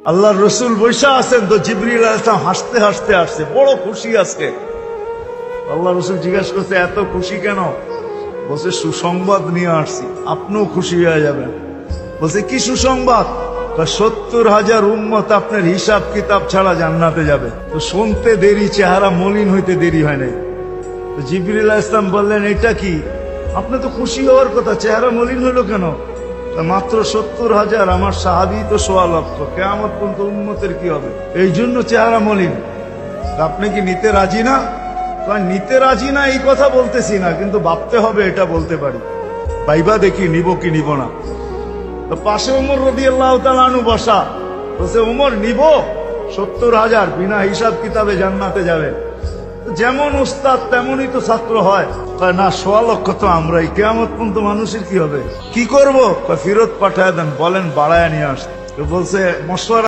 আল্লাহর রসুল বৈশা আছেন তো জিবরিল আলাইহিস সালাম হাসতে হাসতে আসছে, বড় খুশি আজকে। আল্লাহ রসুল জিজ্ঞাসা করছে এত খুশি কেন? বলছে সুসংবাদ নিয়ে আসছি, আপনিও খুশি হয়ে যাবেন। বলছে কি সুসংবাদ? 70,000 উম্মত আপনার হিসাব কিতাব ছাড়া জান্নাতে যাবে। তো শুনতে দেরি, চেহারা মলিন হইতে দেরি হয় নাই। তো জিবরিল আলাইহিস সালাম বললেন এটা কি? আপনি তো খুশি হওয়ার কথা, চেহারা মলিন হলো কেন? মাত্র 70,000, আমার সাহাবী তো 1.25 লক্ষ, কিয়ামত পর্যন্ত উম্মতের কি হবে? এই জন্য চেহারা মলিন। আপনি কি নিতে রাজি না? নিতে রাজি না এই কথা বলতেছি না, কিন্তু ভাবতে হবে এটা বলতে পারি। ভাইবা দেখি নিব কি নিব না। তো পাশে ওমর রাদিয়াল্লাহু তাআলা আনহু বসা, বলছে ওমর নিব 70,000, বিনা হিসাব কিতাবে জান্নাতে যাবে। যেমন উস্তাদ তেমনই তো ছাত্র হয়। না 1.25 লক্ষ তো আমরাই, কিয়ামত পর্যন্ত মানুষের কি হবে? কি করবো? ফেরত পাঠায় দেন, বলেন বাড়ায় নিয়ে আসতে। বলছে মশওয়ারা